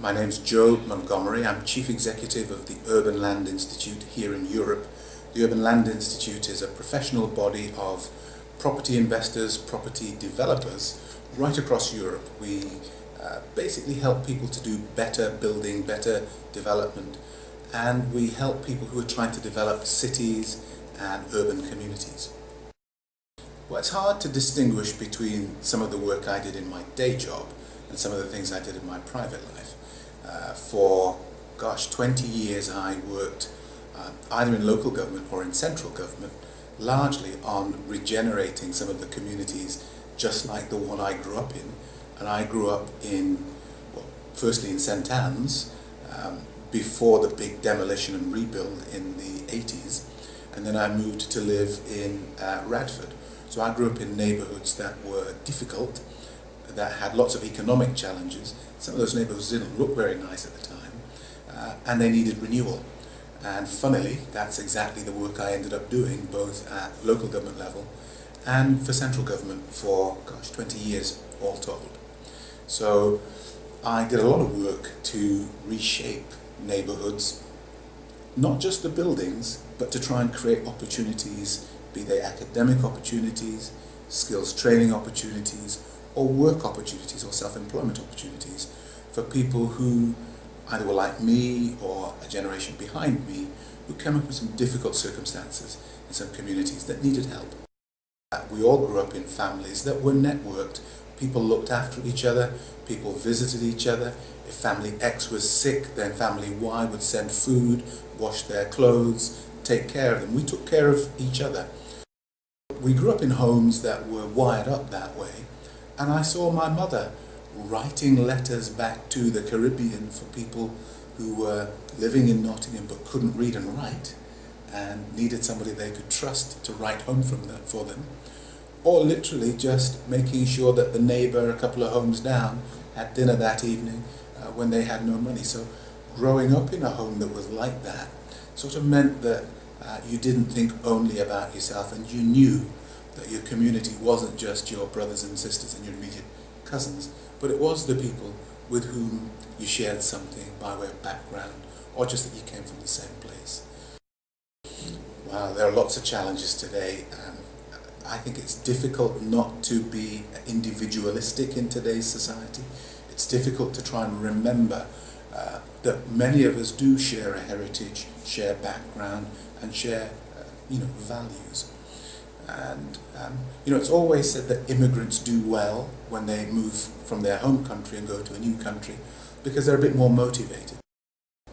My name's Joe Montgomery. I'm Chief Executive of the Urban Land Institute here in Europe. The Urban Land Institute is a professional body of property investors, property developers right across Europe. We basically help people to do better building, better development, and we help people who are trying to develop cities and urban communities. Well, it's hard to distinguish between some of the work I did in my day job and some of the things I did in my private life. For 20 years I worked either in local government or in central government, largely on regenerating some of the communities just like the one I grew up in. And I grew up in, well, firstly in St Anne's, before the big demolition and rebuild in the 80s, and then I moved to live in Radford. So I grew up in neighbourhoods that were difficult, that had lots of economic challenges. Some of those neighbourhoods didn't look very nice at the time, and they needed renewal. And funnily, that's exactly the work I ended up doing, both at local government level and for central government for, 20 years all told. So I did a lot of work to reshape neighbourhoods, not just the buildings, but to try and create opportunities, be they academic opportunities, skills training opportunities, or work opportunities or self-employment opportunities for people who either were like me or a generation behind me who came up with some difficult circumstances in some communities that needed help. We all grew up in families that were networked. People looked after each other, people visited each other. If family X was sick, then family Y would send food, wash their clothes, take care of them. We took care of each other. We grew up in homes that were wired up that way, and I saw my mother writing letters back to the Caribbean for people who were living in Nottingham but couldn't read and write and needed somebody they could trust to write home for them, or literally just making sure that the neighbour a couple of homes down had dinner that evening when they had no money. So growing up in a home that was like that sort of meant that you didn't think only about yourself, and you knew that your community wasn't just your brothers and sisters and your immediate cousins, but it was the people with whom you shared something by way of background, or just that you came from the same place. Wow, there are lots of challenges today. I think it's difficult not to be individualistic in today's society. It's difficult to try and remember that many of us do share a heritage, share background, and share values. And it's always said that immigrants do well when they move from their home country and go to a new country because they're a bit more motivated.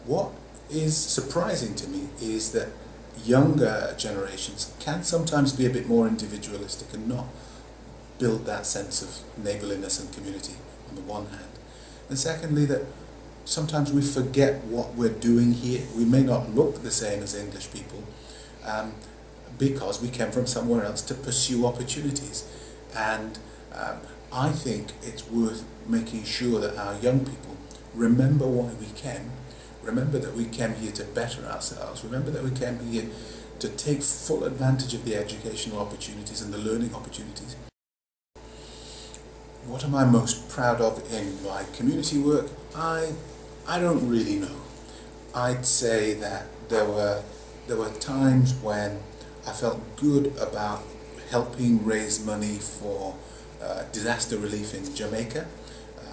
What is surprising to me is that younger generations can sometimes be a bit more individualistic and not build that sense of neighbourliness and community on the one hand. And secondly, that sometimes we forget what we're doing here. We may not look the same as English people because we came from somewhere else to pursue opportunities. And I think it's worth making sure that our young people remember why we came. Remember that we came here to better ourselves. Remember that we came here to take full advantage of the educational opportunities and the learning opportunities. What am I most proud of in my community work? I don't really know. I'd say that there were times when I felt good about helping raise money for disaster relief in Jamaica.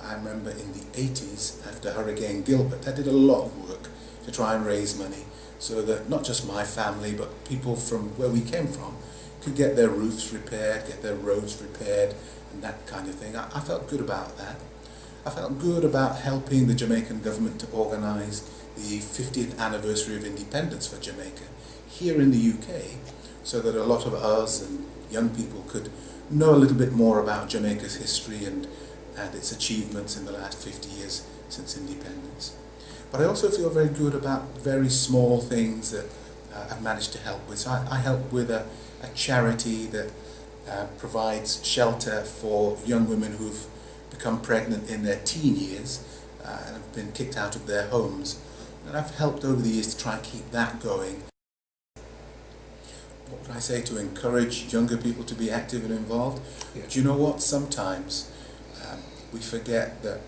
I remember in the 80s, after Hurricane Gilbert, I did a lot of work to try and raise money so that not just my family, but people from where we came from could get their roofs repaired, get their roads repaired, and that kind of thing. I felt good about that. I felt good about helping the Jamaican government to organise the 50th anniversary of independence for Jamaica here in the UK, so that a lot of us and young people could know a little bit more about Jamaica's history and its achievements in the last 50 years since independence. But I also feel very good about very small things that I've managed to help with. So I help with a charity that provides shelter for young women who've become pregnant in their teen years and have been kicked out of their homes. And I've helped over the years to try and keep that going. What would I say to encourage younger people to be active and involved? Yeah. Do you know what? Sometimes we forget that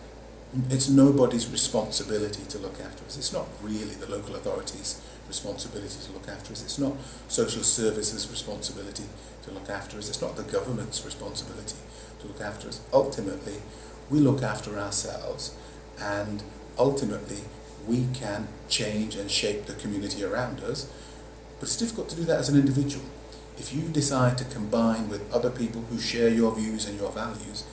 it's nobody's responsibility to look after us. It's not really the local authorities' responsibility to look after us. It's not social services' responsibility to look after us. It's not the government's responsibility to look after us. Ultimately, we look after ourselves, and ultimately we can change and shape the community around us. But it's difficult to do that as an individual. If you decide to combine with other people who share your views and your values,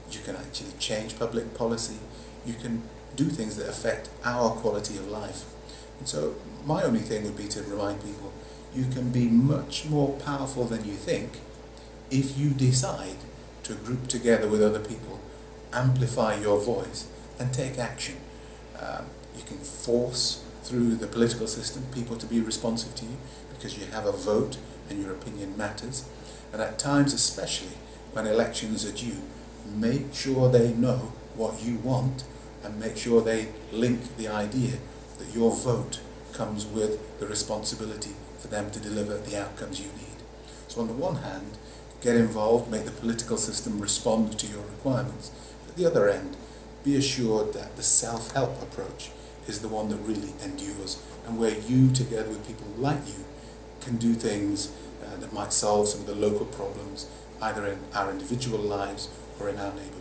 you can actually change public policy. You can do things that affect our quality of life. And so my only thing would be to remind people, you can be much more powerful than you think if you decide to group together with other people, amplify your voice, and take action. You can force through the political system people to be responsive to you because you have a vote and your opinion matters. And at times, especially when elections are due, make sure they know what you want, and make sure they link the idea that your vote comes with the responsibility for them to deliver the outcomes you need. So on the one hand, get involved, make the political system respond to your requirements. At the other end, be assured that the self-help approach is the one that really endures, and where you, together with people like you, can do things that might solve some of the local problems, either in our individual lives or in our neighbourhood.